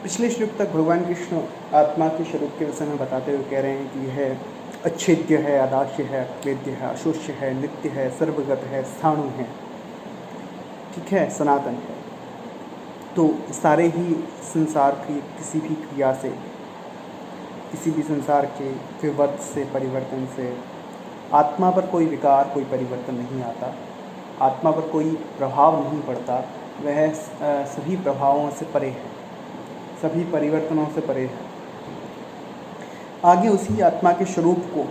पिछले श्लोक तक भगवान कृष्ण आत्मा के स्वरूप के विषय में बताते हुए कह रहे हैं कि यह अच्छेद्य है, अदाक्ष्य है, अक्लेद्य है, अशोष्य है, नित्य है, सर्वगत है, स्थाणु है, ठीक है, सनातन है। तो सारे ही संसार की किसी भी क्रिया से, किसी भी संसार के विवर्त से, परिवर्तन से आत्मा पर कोई विकार, कोई परिवर्तन नहीं आता, आत्मा पर कोई प्रभाव नहीं पड़ता। वह सभी प्रभावों से परे है, सभी परिवर्तनों से परे है। आगे उसी आत्मा के स्वरूप को,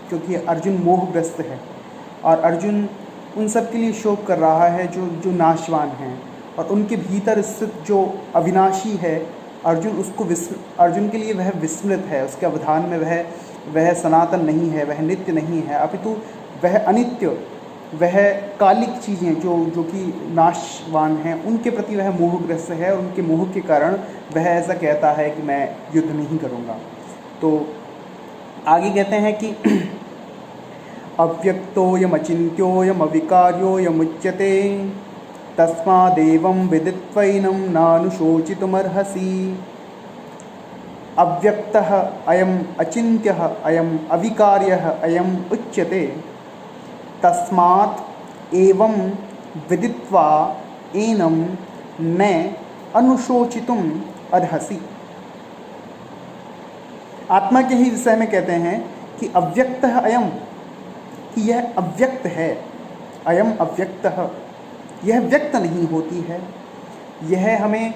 क्योंकि अर्जुन मोहग्रस्त है और अर्जुन उन सब के लिए शोक कर रहा है जो नाशवान हैं, और उनके भीतर स्थित जो अविनाशी है अर्जुन के लिए वह विस्मृत है। उसके अवधान में वह सनातन नहीं है, वह नित्य नहीं है, अपितु वह अनित्य, वह कालिक चीज़ें जो कि नाशवान हैं, उनके प्रति वह मोहग्रस्त है, और उनके मोह के कारण वह ऐसा कहता है कि मैं युद्ध नहीं करूँगा। तो आगे कहते हैं कि अव्यक्तोऽयमचिन्त्योऽयम् अविकार्योऽयमुच्यते तस्मादेवं विदित्वैनं नानुशोचितुमर्हसि। अव्यक्तः अयम् अचिन्त्यः अयम् अविकार्यः अयम् उच्यते तस्मात् एवं विदित्वा एनं न अनुशोचितुम अर्हसि। आत्मा के ही विषय में कहते हैं कि अव्यक्तः अयम, कि यह अव्यक्त है, अयम अव्यक्तः, यह व्यक्त नहीं होती है, यह हमें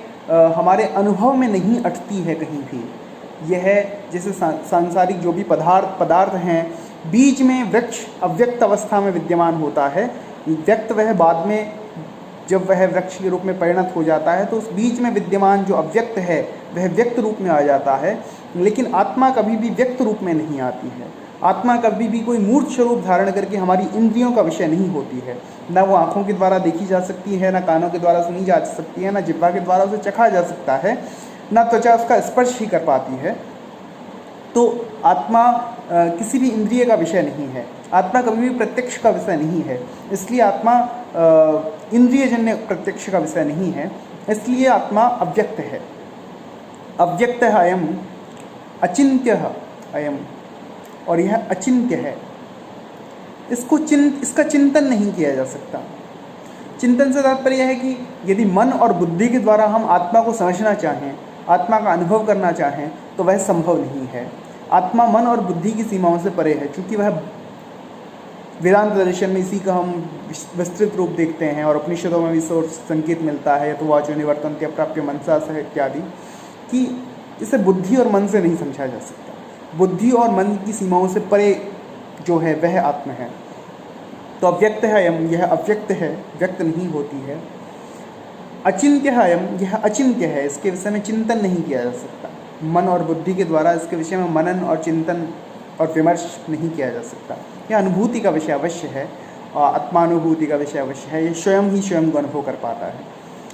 हमारे अनुभव में नहीं अटती है कहीं भी। यह जैसे सांसारिक जो भी पदार्थ हैं, बीज में वृक्ष अव्यक्त अवस्था में विद्यमान होता है, व्यक्त वह बाद में जब वह वृक्ष के रूप में परिणत हो जाता है तो उस बीज में विद्यमान जो अव्यक्त है वह व्यक्त रूप में आ जाता है। लेकिन आत्मा कभी भी व्यक्त रूप में नहीं आती है। आत्मा कभी भी कोई मूर्त स्वरूप धारण करके हमारी इंद्रियों का विषय नहीं होती है। ना वो आँखों के द्वारा देखी जा सकती है, ना कानों के द्वारा सुनी जा सकती है, ना जिह्वा के द्वारा उसे चखा जा सकता है, ना त्वचा उसका स्पर्श ही कर पाती है। तो आत्मा किसी भी इंद्रिय का विषय नहीं है, आत्मा कभी भी प्रत्यक्ष का विषय नहीं है। इसलिए आत्मा इंद्रियजन्य प्रत्यक्ष का विषय नहीं है, इसलिए आत्मा अव्यक्त है। अव्यक्त है अयम, अचिन्त्य है अयम, और यह अचिन्त्य है। इसका चिंतन नहीं किया जा सकता। चिंतन से तात्पर्य है कि यदि मन और बुद्धि के द्वारा हम आत्मा को समझना चाहें, आत्मा का अनुभव करना चाहें, तो वह संभव नहीं है। आत्मा मन और बुद्धि की सीमाओं से परे है, क्योंकि वह वेदांत दर्शन में इसी का हम विस्तृत रूप देखते हैं, और उपनिषदों में भी संकेत मिलता है, तो वाचो निवर्तन्ते अप्राप्य मनसा सह इत्यादि, कि इसे बुद्धि और मन से नहीं समझा जा सकता। बुद्धि और मन की सीमाओं से परे जो है वह आत्मा है। तो अव्यक्त है अयम, यह अव्यक्त है, व्यक्त नहीं होती है। अचिन्त्य है अयम, यह अचिन्त्य है, इसके विषय में चिंतन नहीं किया जा सकता। मन और बुद्धि के द्वारा इसके विषय में मनन और चिंतन और विमर्श नहीं किया जा सकता। यह अनुभूति का विषय अवश्य है, और आत्मानुभूति का विषय अवश्य है। ये स्वयं ही स्वयं को अनुभव कर पाता है।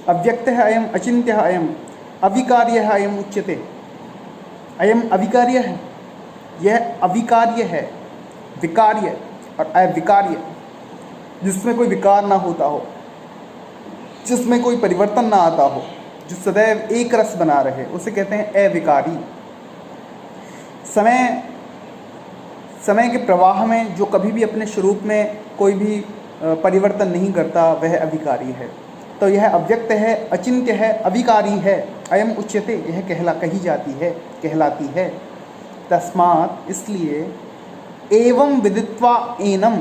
अव्यक्त है अयम, अचिन्त्य है अयम, अविकार्य है अयम उच्यते। अयम अविकार्य है, यह अविकार्य है, विकार्य और अविकार्य, जिसमें कोई विकार ना होता हो, जिसमें कोई परिवर्तन ना आता हो, जो सदैव एक रस बना रहे, उसे कहते हैं अविकारी। समय के प्रवाह में जो कभी भी अपने स्वरूप में कोई भी परिवर्तन नहीं करता, वह अविकारी है। तो यह अव्यक्त है, अचिन्त्य है, अविकारी है। अयम उच्यते, यह कहलाती है। तस्मात्, इसलिए, एवं विदित्वा एनम,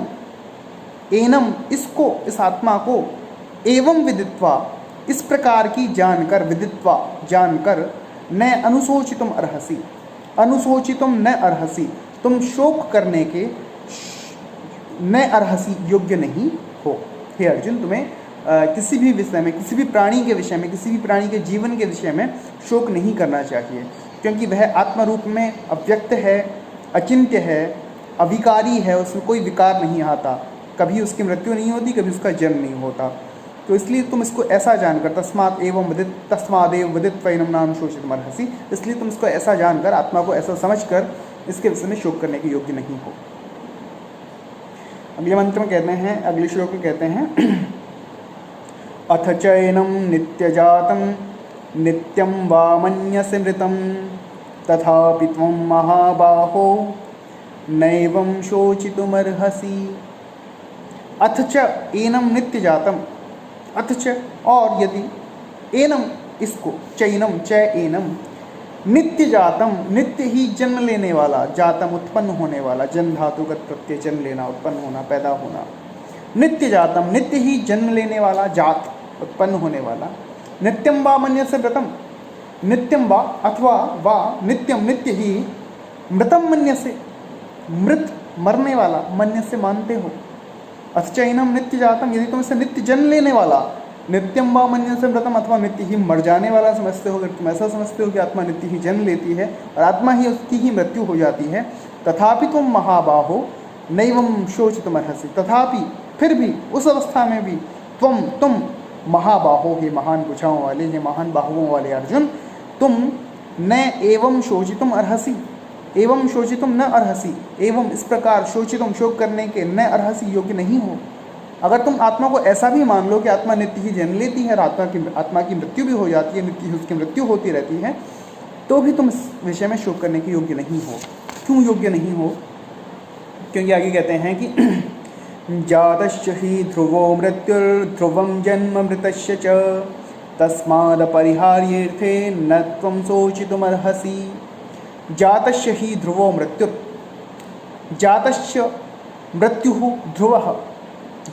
एनम इसको, इस आत्मा को, एवं विदित्वा इस प्रकार की जानकर, विदित्वा जानकर, न अनुशोचितुम अर्हसि, अनुशोचितुम न अर्हसि, तुम शोक करने के न अर्हसि, योग्य नहीं हो। हे अर्जुन, तुम्हें किसी भी विषय में, किसी भी प्राणी के विषय में, किसी भी प्राणी के जीवन के विषय में शोक नहीं करना चाहिए, क्योंकि वह आत्म रूप में अव्यक्त है, अचिन्त्य है, अविकारी है, उसमें कोई विकार नहीं आता, कभी उसकी मृत्यु नहीं होती, कभी उसका जन्म नहीं होता। तो इसलिए तुम इसको ऐसा जानकर, तस्मादेव विदित्वैनं नानुशोचितुम् अर्हसि, इसलिए तुम इसको ऐसा जानकर, आत्मा को ऐसा समझकर इसके विषय में शोक करने के योग्य नहीं हो। अगले मंत्र में कहते हैं, अगले श्लोक में कहते हैं, अथ चैनं नित्यजातं नित्यं वा मन्यसे मृतं तथापि त्वं महाबाहो नैवं शोचितुमर्हसि। अथ च एनं नित्य जातम, अथ च और यदि, एनम इसको, चैनम च एनम, नित्य जातम नित्य ही जन्म लेने वाला, जातम उत्पन्न होने वाला, जन्म धातुगत प्रत्यय जन्म लेना, उत्पन्न होना, पैदा होना, नित्य जातम नित्य ही जन्म लेने वाला, जात उत्पन्न होने वाला, नित्यम वा मन्यसे व्रतम, नित्यम वा अथवा वा नित्यम नित्य ही, मृतम मन्यसे मृत मरने वाला, मन्यसे मानते हो, अथचैनम नित्य जातम यदि तुम इसे नित्य जन्म लेने वाला, नित्यम वा मन्यसे व्रतम अथवा नित्य ही मर जाने वाला समझते हो, अगर तुम ऐसा समझते हो कि आत्मा नित्य ही जन्म लेती है और आत्मा ही उसकी ही मृत्यु हो जाती है, तथापि तुम महाबाहो नैवं शोचितुमर्हसि, तथापि फिर भी उस अवस्था में भी तुम महाबाहो, हे महान भुजाओं वाले, हे महान बाहुओं वाले अर्जुन, तुम न एवं शोचितुम अर्हसि, एवं शोचितुम न अर्हसि, एवं इस प्रकार शोचितुम शोक करने के न अर्हसि योग्य नहीं हो। अगर तुम आत्मा को ऐसा भी मान लो कि आत्मा नित्य ही जन्म लेती है और आत्मा की मृत्यु भी हो जाती है, नित्य ही उसकी मृत्यु होती रहती है, तो भी तुम इस विषय में शोक करने के योग्य नहीं हो। क्यों योग्य नहीं हो? क्योंकि आगे कहते हैं कि जातश्च हि ध्रुवो मृत्युर्ध्रुवं जन्म मृतस्य च तस्मादपरिहार्येऽर्थे न त्वं शोचितुमर्हसि। जातस्य हि ध्रुवो मृत्युर्, जातस्य मृत्युः ध्रुवः,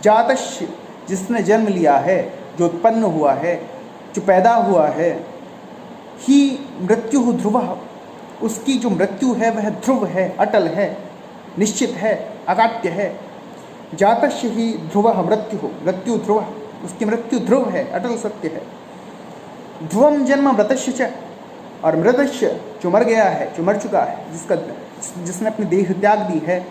जातस्य जिसने जन्म लिया है, जो उत्पन्न हुआ है, जो पैदा हुआ है, ही मृत्युः ध्रुवः, उसकी जो मृत्यु है वह ध्रुव है, अटल है, निश्चित है, अकाट्य है। जातस्य ही ध्रुवः मृत्युः, मृत्यु ध्रुवः, उसकी मृत्यु ध्रुव है, अटल सत्य है। ध्रुवम जन्म मृतस्य च, और मृतस्य जो मर गया है, जो मर चुका है, जिसने अपनी देह त्याग दी है,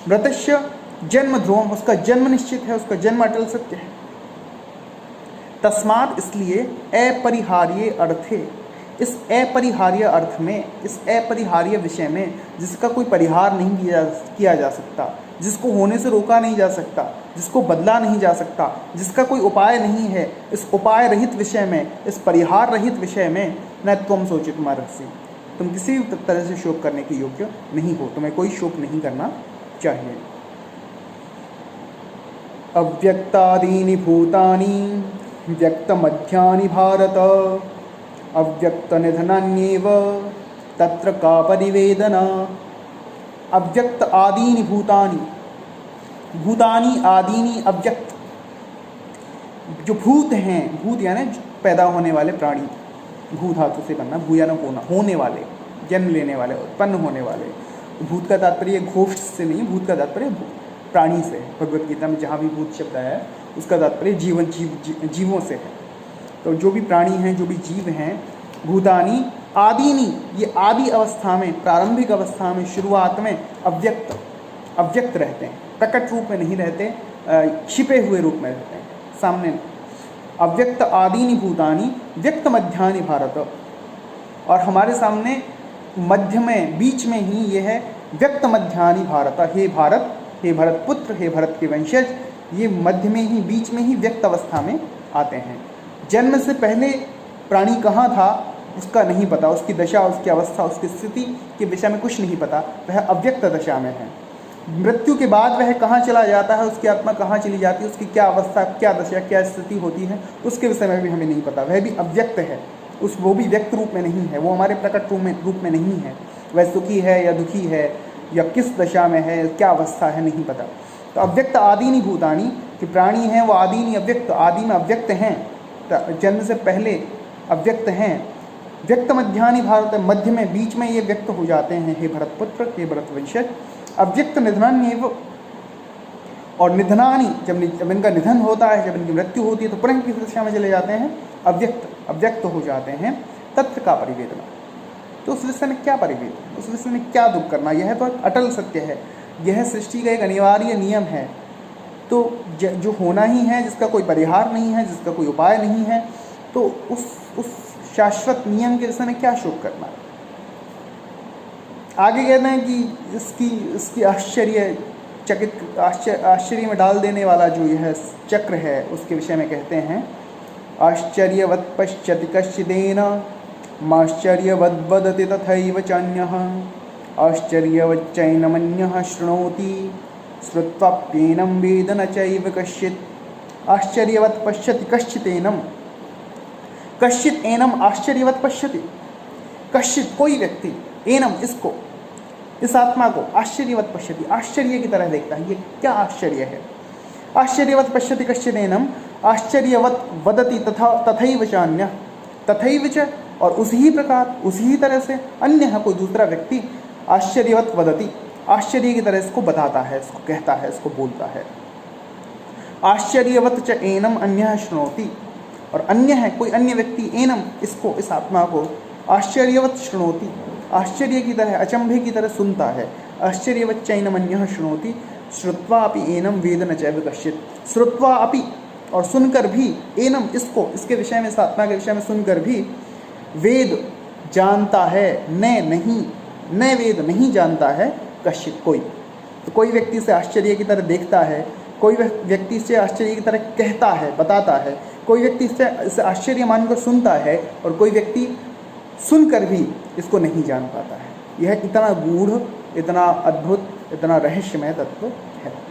मृतस्य जन्म ध्रुवम, उसका जन्म निश्चित है, उसका जन्म अटल सत्य है। तस्मात् इसलिए अपरिहार्य अर्थे, इस अपरिहार्य अर्थ में, इस अपरिहार्य विषय में जिसका कोई परिहार नहीं किया जा सकता, जिसको होने से रोका नहीं जा सकता, जिसको बदला नहीं जा सकता, जिसका कोई उपाय नहीं है, इस उपाय रहित विषय में, इस परिहार रहित विषय में न त्वं शोचितुमर्हसि, तुम किसी भी तरह से शोक करने के योग्य नहीं हो, तुम्हें कोई शोक नहीं करना चाहिए। अव्यक्तादीनि भूतानि व्यक्तमध्यानि भारत अव्यक्तनिधनान्येव तत्र का परिवेदना। अव्यक्त आदीनि भूतानि, भूतानि आदीनि अव्यक्त, जो भूत हैं, भूत यानी पैदा होने वाले प्राणी, भू धातु से बनना, भू यानी होना, होने वाले, जन्म लेने वाले, उत्पन्न होने वाले। भूत का तात्पर्य घोष से नहीं, भूत का तात्पर्य प्राणी से है। भगवत गीता में जहाँ भी भूत शब्द है उसका तात्पर्य जीवों से है। तो जो भी प्राणी हैं, जो भी जीव हैं, भूतानी आदिनी, ये आदि अवस्था में, प्रारंभिक अवस्था में, शुरुआत में अव्यक्त रहते हैं, प्रकट रूप में नहीं रहते, छिपे हुए रूप में रहते हैं, सामने। अव्यक्त आदीनि भूतानि व्यक्त मध्यानि भारत, और हमारे सामने मध्य में, बीच में ही ये है व्यक्त मध्यानि भारत, हे भारत, हे भरत पुत्र, हे भरत के वंशज, ये मध्य में ही, बीच में ही व्यक्त अवस्था में आते हैं। जन्म से पहले प्राणी कहाँ था उसका नहीं पता, उसकी दशा, उसकी अवस्था, उसकी स्थिति के विषय में कुछ नहीं पता, वह अव्यक्त दशा में है। मृत्यु के बाद वह कहाँ चला जाता है, उसकी आत्मा कहाँ चली जाती है, उसकी क्या अवस्था, क्या दशा, क्या स्थिति होती है, उसके विषय में भी हमें नहीं पता। वह भी अव्यक्त है, वो भी व्यक्त रूप में नहीं है, वो हमारे प्रकट रूप में नहीं है। वह सुखी है या दुखी है या किस दशा में है, क्या अवस्था है, नहीं पता। तो अव्यक्त आदीनि भूतानि, कि प्राणी हैं वो आदीनि अव्यक्त, आदि में अव्यक्त हैं, जन्म से पहले अव्यक्त हैं। व्यक्त मध्यानि भारत, मध्य में, बीच में ये व्यक्त हो जाते हैं, हे भरत पुत्र, हे भरत वंशज। अव्यक्त निधनान्येव, और निधनानि, जब इनका निधन होता है, जब इनकी मृत्यु होती है, तो पुनः किस दशा में चले जाते हैं, अव्यक्त हो जाते हैं। तत्र का परिवेदना, तो उस विषय में क्या परिवेदना, उस विषय में क्या दुख करना, यह तो अटल सत्य है, यह सृष्टि का एक अनिवार्य नियम है। तो जो होना ही है, जिसका कोई परिहार नहीं है, जिसका कोई उपाय नहीं है, तो उस शाश्वत नियम के विषय में क्या शोक करना। आगे कहते हैं कि इसकी आश्चर्य में डाल देने वाला जो यह चक्र है, उसके विषय में कहते हैं आश्चर्यवत् पश्यति कश्चिदेन माश्चर्यवद् वदति तथैव चान्यः आश्चर्यवच्चैनमन्यः शृणोति श्रुत्वाप्येनं वेद न चैव कश्चित्। आश्चर्यवत् पश्यति कश्चिदेनम, कश्चित एनम आश्चर्यवत् पश्यति, कश्चित कोई व्यक्ति, एनम इसको, इस आत्मा को आश्चर्यवत् पश्यति आश्चर्य की तरह देखता है। ये क्या आश्चर्य है? आश्चर्यवत् पश्यति कश्चिदेनम आश्चर्यवत् वदति तथा तथैव चान्यः, तथैव च और उसी ही प्रकार उसी ही तरह से अन्य है कोई दूसरा व्यक्ति आश्चर्यवत् वदति आश्चर्य की तरह इसको बताता है, इसको कहता है, इसको बोलता है। आश्चर्यवत् च एनम अन्यः शृणोति और अन्य है कोई अन्य व्यक्ति एनम इसको, इस आत्मा को आश्चर्यवत् शृणोति आश्चर्य की तरह अचंभे की तरह सुनता है। आश्चर्यवत् चैनम अन्यः शृणोति श्रुत्वा अपि एनम वेद न चैव कश्चित्। श्रुत्वा अपि और सुनकर भी, एनम इसको, इसके विषय में, इस आत्मा के विषय में सुनकर भी वेद जानता है, न वेद नहीं जानता है कश्चित् कोई। तो कोई व्यक्ति इसे आश्चर्य की तरह देखता है, कोई व्यक्ति इसे आश्चर्य की तरह कहता है, बताता है, कोई व्यक्ति इसे आश्चर्य मानकर सुनता है और कोई व्यक्ति सुनकर भी इसको नहीं जान पाता है। यह इतना गूढ़, इतना अद्भुत, इतना रहस्यमय तत्व है।